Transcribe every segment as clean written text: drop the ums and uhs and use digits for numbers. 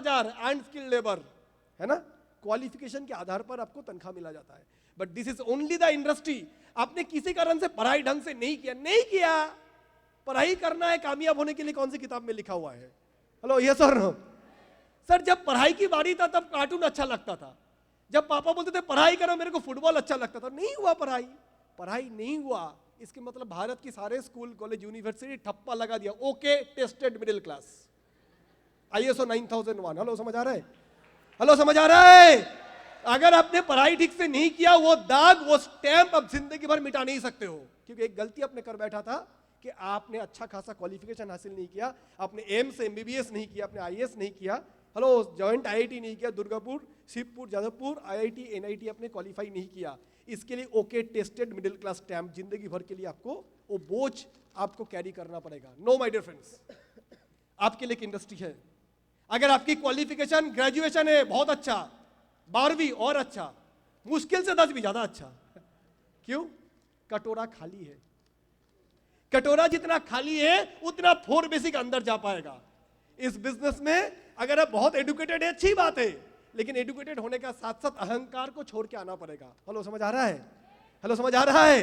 10,000 unskilled labour, है ना, qualification के आधार पर आपको तनख्वाह मिला जाता है। But this is only the industry. आपने किसी कारण से पढ़ाई ढंग से नहीं किया, पढ़ाई करना है कामयाब होने के लिए, कौन सी किताब में लिखा हुआ है? हेलो, यस और नो? सर जब पढ़ाई की बारी था तब कार्टून अच्छा लगता था, जब पापा बोलते थे पढ़ाई करो, मेरे को फुटबॉल अच्छा लगता था। नहीं हुआ पढ़ाई नहीं हुआ, इसके मतलब भारत की सारे स्कूल कॉलेज यूनिवर्सिटी ठप्पा लगा दिया। Okay, tested middle class, ISO 9001। Hello, समझ आ रहा है? हेलो, समझ आ रहा है? अगर आपने पढ़ाई ठीक से नहीं किया, वो दाग, वो स्टैंप अब जिंदगी भर मिटा नहीं सकते हो। क्योंकि एक गलती आपने कर बैठा था कि आपने अच्छा खासा क्वालिफिकेशन हासिल नहीं किया, आपने एम्स से MBBS नहीं किया, आपने IAS नहीं किया, हेलो, जॉइंट IIT नहीं किया, दुर्गापुर, शिवपुर, जादवपुर, IIT NIT आपने क्वालिफाई नहीं किया। इसके लिए okay tested middle class stamp जिंदगी भर के लिए आपको वो बोझ आपको कैरी करना पड़ेगा। नो माय डियर फ्रेंड्स, आपके लिए एक इंडस्ट्री है। अगर आपकी क्वालिफिकेशन ग्रेजुएशन है बहुत अच्छा, 12वीं और अच्छा, मुश्किल से 10वीं ज्यादा अच्छा। क्यों? कटोरा खाली है। कटोरा जितना खाली है उतना 4 बेसिक अंदर जा पाएगा। इस बिजनेस में अगर आप बहुत एडुकेटेड है अच्छी बात है, लेकिन एडुकेटेड होने का साथ साथ अहंकार को छोड़ के आना पड़ेगा। हेलो, समझ आ रहा है? हेलो, समझ आ रहा है?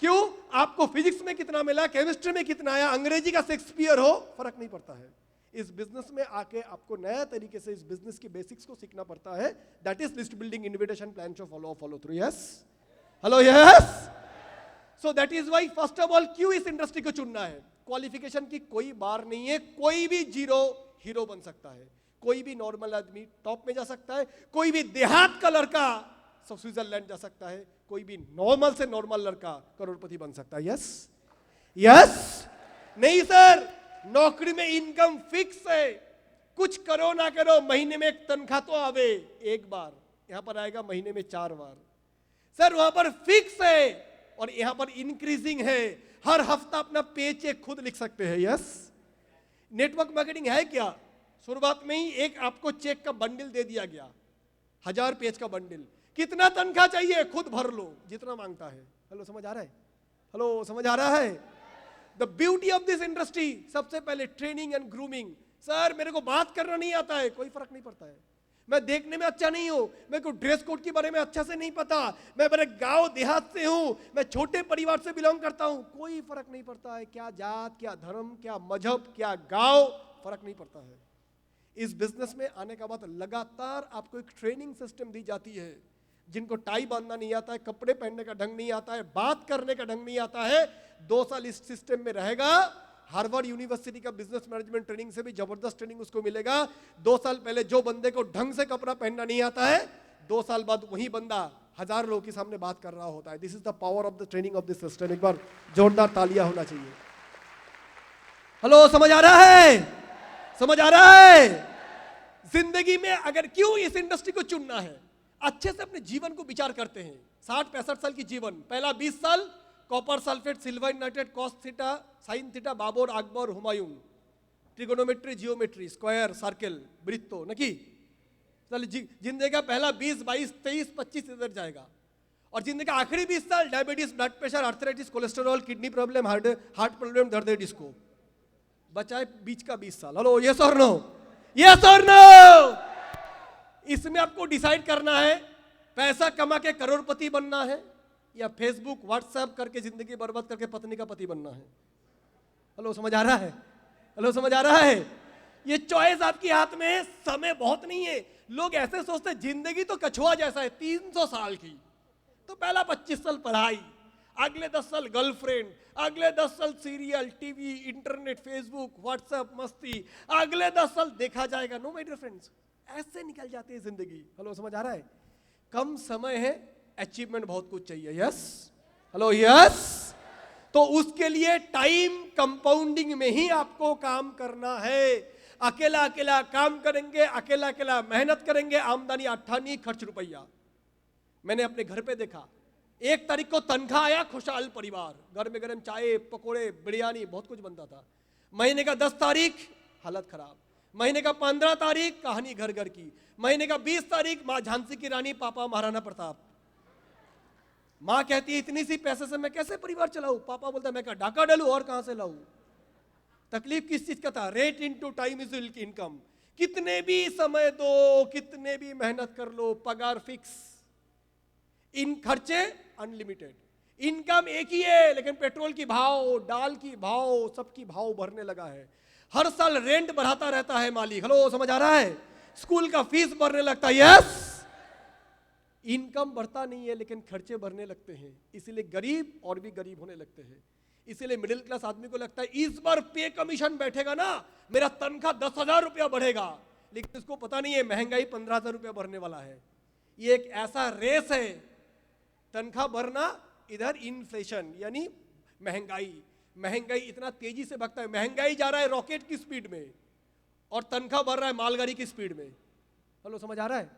क्यों? आपको फिजिक्स में कितना मिला, केमिस्ट्री में कितना आया, अंग्रेजी का शेक्सपियर हो, फर्क नहीं पड़ता है। इस बिजनेस में आके आपको नया तरीके से इस बिजनेस की बेसिक्स को सीखना पड़ता है। That is list building, invitation, plan show, follow through. Yes? Hello, yes? So that is why first of all क्यों इस इंडस्ट्री को चुनना है। क्वालिफिकेशन की कोई बार नहीं है, कोई भी जीरो हीरो बन सकता है, कोई भी नॉर्मल आदमी टॉप में जा सकता है, कोई भी देहात का लड़का स्विट्जरलैंड जा सकता है, कोई भी नॉर्मल से नॉर्मल लड़का करोड़पति बन सकता है। यस? यस? नहीं सर, नौकरी में इनकम फिक्स है, कुछ करो ना करो महीने में एक तनख्वाह तो आवे, एक बार यहां पर आएगा महीने में 4 बार। सर वहां पर फिक्स है और यहां पर इंक्रीजिंग है, हर हफ्ता अपना पे चेक खुद लिख सकते हैं। यस? नेटवर्क मार्केटिंग है क्या? शुरुआत में ही एक आपको चेक का बंडल दे दिया गया, 1000 पेज का बंडल, कितना तनख्वाह चाहिए खुद भर लो जितना मांगता है। हेलो, समझ आ रहा है? हेलो, समझ आ रहा है? The beauty of this industry, सबसे पहले ट्रेनिंग एंड ग्रूमिंग। सर मेरे को बात करना नहीं आता है, कोई फर्क नहीं पड़ता है। मैं देखने में अच्छा नहीं हूं, मेरे को ड्रेस कोड के बारे में अच्छा से नहीं पता, मैं मेरे गांव देहात से हूं, मैं छोटे परिवार से बिलोंग करता हूं, कोई फर्क नहीं पड़ता है। क्या जात, क्या धर्म, क्या मजहब, क्या गांव, फर्क नहीं पड़ता है। इस बिजनेस में आने के बाद लगातार आपको एक ट्रेनिंग सिस्टम दी जाती है। जिनको टाई बांधना नहीं आता है, कपड़े पहनने का ढंग नहीं आता है, बात करने का ढंग नहीं आता है, 2 साल इस सिस्टम में रहेगा। हार्वर्ड यूनिवर्सिटी का बिजनेस मैनेजमेंट ट्रेनिंग से भी जबरदस्त ट्रेनिंग उसको मिलेगा। 2 साल पहले जो बंदे को ढंग से कपड़ा पहनना नहीं आता है, 2 साल बाद वही बंदा 1000 लोगों के सामने बात कर रहा होता है। This is the power of the training of this system. एक बार जोरदार तालियां होना चाहिए। हेलो, समझ आ रहा है? समझ आ रहा है? जिंदगी में अगर क्यों इस इंडस्ट्री को चुनना है, अच्छे से अपने जीवन को विचार करते हैं। 60-65 साल की जीवन, पहला 20 साल copper sulphate, silver united, cos theta, sine theta, Babur, Akbar, Humayun, trigonometry, geometry, square, circle, वृत्तो, नकी। जिंदगी का पहला 20, 22, 23, 25 इधर जाएगा, और जिंदगी का आखिरी 20 साल diabetes, blood pressure, arthritis, cholesterol, kidney problem, heart problem, दर्द डिस्को। बचाए बीच का 20 साल। हेलो, यस और नो? यस और नो? इसमें आपको डिसाइड करना है पैसा कमा के करोड़पति बनना है या फेसबुक व्हाट्सएप करके जिंदगी बर्बाद करके पत्नी का पति बनना है। हेलो, समझ आ रहा है? हेलो, समझ आ रहा है? ये चॉइस आपके हाथ में है। समय बहुत नहीं है। लोग ऐसे सोचते हैं जिंदगी तो कछुआ जैसा है, 300 साल की, तो पहला 25 साल पढ़ाई, अगले 10 साल गर्लफ्रेंड, अगले 10 साल serial, TV, internet, Facebook, WhatsApp, मस्ती, अगले 10 साल देखा जाएगा। नो माय डियर फ्रेंड्स, ऐसे निकल जाती है जिंदगी। हेलो, समझ आ रहा है? कम समय है, अचीवमेंट बहुत कुछ चाहिए। यस? Hello, yes? तो उसके लिए टाइम कंपाउंडिंग में ही आपको काम करना है। अकेला अकेला काम करेंगे, अकेला अकेला मेहनत करेंगे, आमदनी अट्ठानी, खर्च रुपया। मैंने अपने घर पे देखा, 1 तारीख को तनख्वाह आया, खुशहाल परिवार, घर में गरम चाय, पकोड़े, बिरयानी, बहुत कुछ बनता था। महीने का 10 तारीख हालत खराब, महीने का 15 तारीख कहानी घर घर की, महीने का 20 तारीख मां झांसी की रानी, पापा महाराणा प्रताप। मां कहती है इतनी सी पैसे से मैं कैसे परिवार चलाऊं, पापा बोलता है मैं क्या डाका डालूं और कहां से लाऊं। तकलीफ किस चीज का था? Rate into time is income. कितने भी समय दो, कितने भी मेहनत कर लो, पगार फिक्स, इन खर्चे अनलिमिटेड, इनकम एक ही है, लेकिन पेट्रोल की भाव, दाल की भाव, सबकी भाव बढ़ने लगा है। हर साल रेंट बढ़ाता रहता है मालिक। हेलो, समझ आ रहा है? स्कूल का फीस बढ़ने लगता है। यस, इनकम बढ़ता नहीं है लेकिन खर्चे बढ़ने लगते हैं, इसीलिए गरीब और भी गरीब होने लगते हैं। इसीलिए मिडिल क्लास आदमी को लगता है इस बार पे कमीशन बैठेगा ना, मेरा तनख्वाह 10,000 रुपया बढ़ेगा, लेकिन उसको पता नहीं है महंगाई 15,000 रुपया बढ़ने वाला है। ये एक ऐसा रेस है, तनख्वाह बढ़ना, इधर इन्फ्लेशन यानी महंगाई इतना तेजी से भागता है। महंगाई जा रहा है रॉकेट की स्पीड में और तनख्वाह बढ़ रहा है मालगाड़ी की स्पीड में। हेलो, समझ आ रहा है?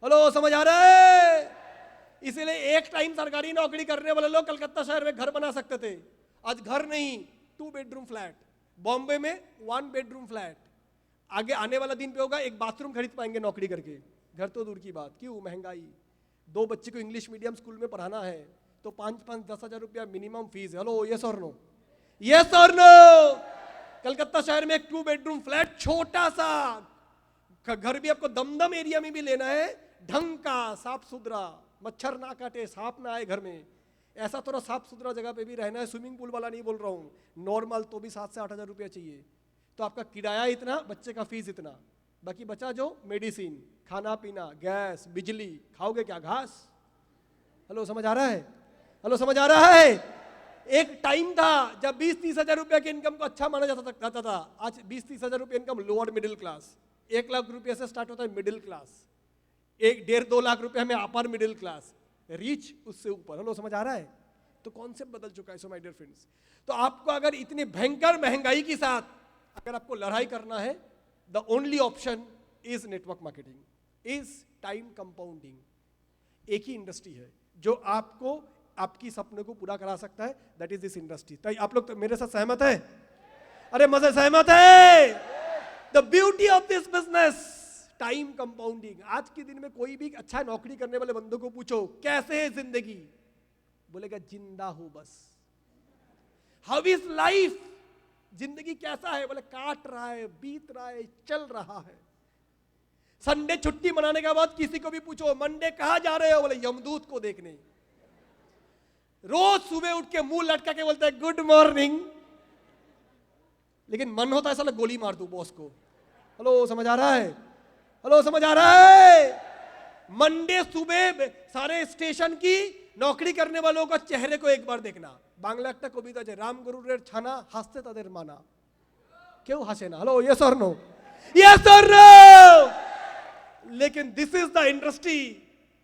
हेलो, समझ आ रहा है? इसीलिए एक टाइम सरकारी नौकरी करने वाले लोग कलकत्ता शहर में घर बना सकते थे, आज घर नहीं, 2 बेडरूम फ्लैट, बॉम्बे में 1 बेडरूम फ्लैट, आगे आने वाला दिन पे होगा 1 बाथरूम खरीद पाएंगे नौकरी करके। घर तो दूर की बात, क्यों? महंगाई। 2 बच्चे को इंग्लिश मीडियम स्कूल में पढ़ाना है तो 5-10 हज़ार रुपया मिनिमम फीस है। हेलो, यस और नो? यस और नो? कलकत्ता शहर में एक 2 बेडरूम फ्लैट, छोटा सा घर भी आपको दमदम एरिया में भी लेना है, ढंग का, साफ सुथरा, मच्छर ना काटे, सांप ना आए घर में, ऐसा थोड़ा साफ सुथरा जगह पे भी रहना है। स्विमिंग पूल वाला नहीं बोल रहा हूँ, नॉर्मल तो भी 7 से 8 हज़ार रुपया चाहिए। तो आपका किराया इतना, बच्चे का फीस इतना, बाकी बचा जो मेडिसिन, खाना पीना, गैस, बिजली, खाओगे क्या? घास। हेलो, समझ आ रहा है? हेलो, समझ आ रहा है? एक टाइम था जब 20-30 हज़ार रुपया की इनकम को अच्छा माना जाता था। आज 20-30 हज़ार रुपया income lower middle class, 1 lakh रुपये से स्टार्ट होता है मिडिल क्लास, 1-1.5-2 लाख रुपए हमें अपर मिडिल क्लास, रीच उससे ऊपर। हेलो, समझ आ रहा है? तो कॉन्सेप्ट बदल चुका है। सो माय डियर फ्रेंड्स, तो आपको अगर इतनी भयंकर महंगाई के साथ अगर आपको लड़ाई करना है, the only option is network marketing, is time compounding. एक ही इंडस्ट्री है जो आपको आपकी सपने को पूरा करा सकता है, दैट इज दिस इंडस्ट्री। तो आप लोग तो मेरे साथ सहमत है? अरे मजे सहमत है? The beauty of this business, time compounding. आज के दिन में कोई भी अच्छा नौकरी करने वाले बंदों को पूछो कैसे है जिंदगी, बोलेगा जिंदा हूं बस। हाउ इज लाइफ, जिंदगी कैसा है? बोले काट रहा है, बीत रहा है, चल रहा है। संडे छुट्टी मनाने के बाद किसी को भी पूछो मंडे कहां जा रहे हो, बोले यमदूत को देखने। रोज सुबह उठ के मुंह लटका के बोलते हैं गुड मॉर्निंग, लेकिन मन होता है साला गोली मार दूं बॉस को। हेलो, समझ आ रहा है? हेलो, समझ आ रहा है? मंडे सुबह सारे स्टेशन की नौकरी करने वालों का चेहरे को एक बार देखना। बांग्ला একটা কবিতা আছে, রাম গরুরের ছানা হাসতে তাদের মানা, কেউ হাসে না। हेलो, यस और नो? यस और नो? लेकिन दिस इज द इंडस्ट्री।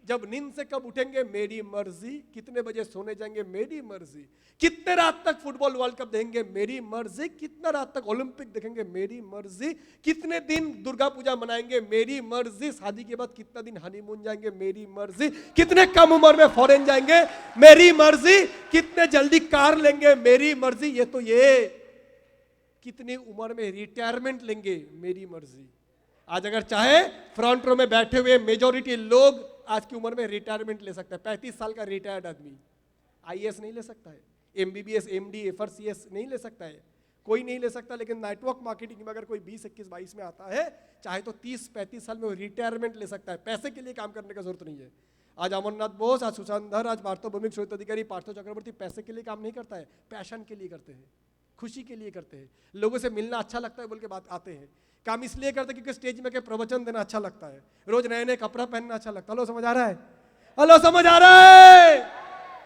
जब नींद से कब उठेंगे मेरी मर्जी, कितने बजे सोने जाएंगे मेरी मर्जी, कितने रात तक फुटबॉल वर्ल्ड कप देखेंगे मेरी मर्जी, कितना रात तक ओलंपिक देखेंगे मेरी मर्जी, कितने दिन दुर्गा पूजा मनाएंगे मेरी मर्जी, शादी के बाद कितना दिन हनीमून जाएंगे मेरी मर्जी, कितने कम उम्र में फॉरेन जाएंगे मेरी मर्जी, कितने जल्दी कार लेंगे मेरी मर्जी, ये कितनी उम्र में रिटायरमेंट लेंगे मेरी मर्जी। आज अगर चाहे फ्रंट रो में बैठे हुए मेजॉरिटी लोग आज की उम्र में रिटायरमेंट ले सकता है। 35 साल का रिटायर्ड आदमी आईएएस नहीं ले सकता है, एमबीबीएस, एमडी, एफआरसीएस नहीं ले सकता है, कोई नहीं ले सकता। लेकिन नेटवर्क मार्केटिंग में अगर कोई 20, 21, 22 में आता है, चाहे तो 30-35 साल में वो रिटायरमेंट ले सकता है। पैसे के लिए काम करने का जरूरत नहीं है। आज अमरनाथ बोस, आज सुशांत धर, आज पार्थो भौमिक, श्वेत अधिकारी, पार्थो चक्रवर्ती पैसे के लिए काम नहीं करता है, पैशन के लिए करते हैं, खुशी के लिए करते हैं, लोगों से मिलना अच्छा लगता है बोल के बात आते हैं। काम इसलिए करते क्योंकि स्टेज में के प्रवचन देना अच्छा लगता है, रोज नए नए कपड़ा पहनना अच्छा लगता है। हेलो, समझ आ रहा है? हेलो, समझ आ रहा है?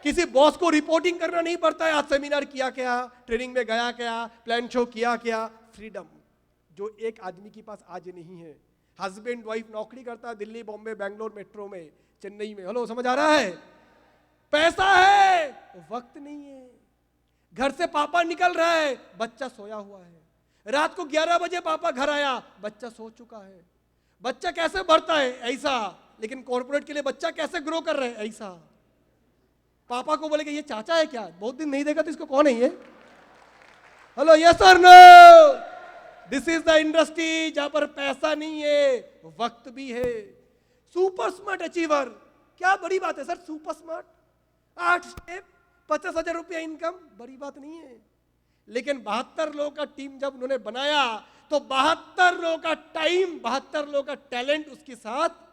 किसी बॉस को रिपोर्टिंग करना नहीं पड़ता है। आज सेमिनार किया क्या, ट्रेनिंग में गया क्या, प्लान शो किया क्या, फ्रीडम जो एक आदमी के पास आज नहीं है। हस्बैंड वाइफ नौकरी करता है दिल्ली, बॉम्बे, बैंगलोर, मेट्रो में, चेन्नई में। हेलो, समझ आ रहा है? पैसा है, वक्त नहीं है। घर से पापा निकल रहा है, बच्चा सोया हुआ है। रात को 11 बजे पापा घर आया, बच्चा सो चुका है। बच्चा कैसे बढ़ता है? ऐसा। लेकिन कॉर्पोरेट के लिए बच्चा कैसे ग्रो कर रहे हैं? ऐसा। पापा को बोलेगा ये चाचा है क्या, बहुत दिन नहीं देखा तो इसको कौन है ये? हेलो, यस और no? This is the industry जहां पर पैसा नहीं है, वक्त भी है। सुपर स्मार्ट अचीवर, क्या बड़ी बात है सर? सुपर स्मार्ट, 8 स्टेप, 50,000 रुपया इनकम, बड़ी बात नहीं है। लेकिन 72 लोगों का टीम जब उन्होंने बनाया तो 72 लोगों का टाइम, 72 लोगों का टैलेंट उसके साथ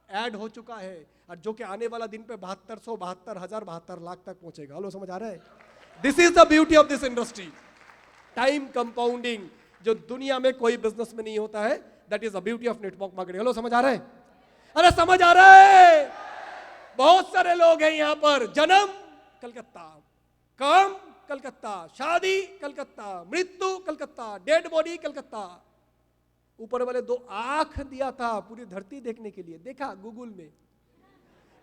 ऐड हो चुका है, और जो कि आने वाला दिन पे 7200, 72,000, 72 लाख तक पहुंचेगा। हेलो, समझ आ रहा है? This is the beauty of this industry, time compounding, जो दुनिया में कोई बिजनेस में नहीं होता है। That is the beauty of network marketing. Hello, समझ आ रहा है? अरे समझ आ रहा है? बहुत सारे लोग हैं यहां पर, जन्म कलकत्ता, काम कलकत्ता, शादी कलकत्ता, मृत्यु कलकत्ता, डेड बॉडी कलकत्ता। ऊपर वाले 2 आंख दिया था पूरी धरती देखने के लिए, देखा गूगल में।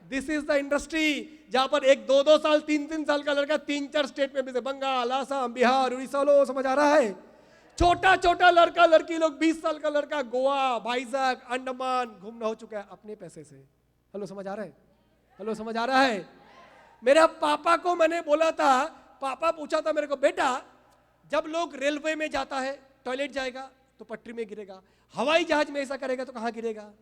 दिस इज द इंडस्ट्री जहां पर 1-2 साल, 3-3 साल का लड़का 3-4 स्टेट में भी, बंगाल, आसाम, बिहार, उड़ीसा। लो, समझ आ रहा है? छोटा छोटा लड़का लड़की लोग, 20 साल का लड़का गोवा, भाईजैग, अंडमान घूमना हो चुका है अपने पैसे से। हेलो, समझ आ रहा है? हेलो, समझ आ रहा है? मेरे पापा को मैंने बोला था, पापा पूछा था मेरे को, बेटा जब लोग रेलवे में जाता है, टॉयलेट जाएगा तो पटरी में गिरेगा, हवाई जहाज में ऐसा करेगा तो कहां गिरेगा?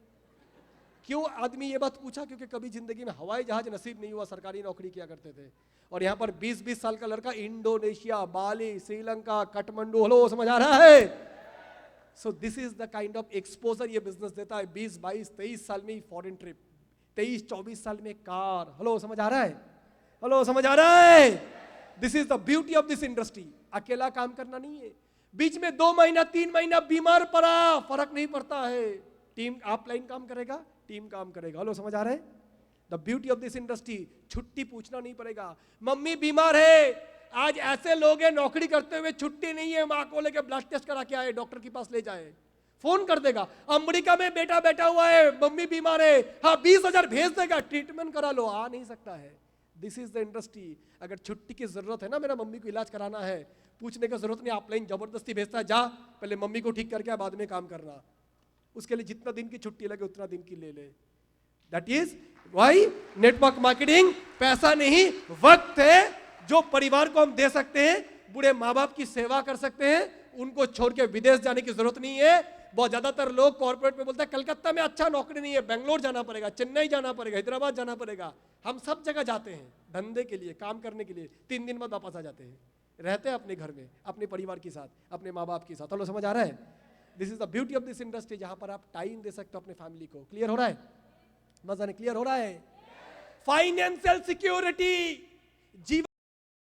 क्यों आदमी ये बात पूछा? क्योंकि कभी जिंदगी में हवाई जहाज नसीब नहीं हुआ, सरकारी नौकरी किया करते थे। और यहाँ पर 20-20 साल का लड़का इंडोनेशिया, बाली, श्रीलंका, काठमांडू। हेलो, समझ आ रहा है? So this is the kind of exposure ये बिजनेस देता है। 20, 22, 23 साल में ही फॉरेन ट्रिप, 23, 24 साल में कार। हेलो, समझ आ रहा है? हेलो, समझ आ रहा है? This is the beauty of this industry. अकेला काम करना नहीं है, बीच में 2 महीना 3 महीना बीमार पड़ा, फर्क नहीं पड़ता है। टीम ऑफलाइन काम करेगा, टीम काम करेगा। हेलो, समझ आ रहा है? The beauty of this industry, छुट्टी पूछना नहीं पड़ेगा। मम्मी बीमार है, आज ऐसे लोग हैं नौकरी करते हुए छुट्टी नहीं है, माँ को लेकर ब्लड टेस्ट करा के आए, डॉक्टर के पास ले जाए, फोन कर देगा। अमेरिका में बेटा बैठा हुआ है, मम्मी बीमार है, हाँ 20,000 भेज देगा, ट्रीटमेंट करा लो। आ नहीं सकता है। This is the industry. अगर छुट्टी की जरूरत है ना, मेरा मम्मी को इलाज कराना है, पूछने की जरूरत नहीं, ऑफलाइन जबरदस्ती भेजता है, जा पहले मम्मी को ठीक करके बाद में काम करना। उसके लिए जितना दिन की छुट्टी लगे उतना दिन की ले ले। That is why network marketing पैसा नहीं, वक्त है जो परिवार को हम दे सकते हैं। बूढ़े माँ बाप की सेवा कर सकते हैं, उनको छोड़ के विदेश जाने की जरूरत नहीं है। बहुत ज्यादातर लोग कॉर्पोरेट में बोलते हैं कलकत्ता में अच्छा नौकरी नहीं है, बेंगलोर जाना पड़ेगा, चेन्नई जाना पड़ेगा, हैदराबाद जाना पड़ेगा। हम सब जगह जाते हैं धंधे के लिए, काम करने के लिए, 3 दिन बाद वापस आ जाते हैं, रहते हैं अपने घर में, अपने परिवार के साथ, अपने माँ बाप के साथ। हेलो, समझ आ रहा है? This is the beauty of this industry, जहां पर आप टाइम दे सकते हो अपने फैमिली को। क्लियर हो रहा है? मजा नहीं? क्लियर हो रहा है? फाइनेंशियल सिक्योरिटी, जीवन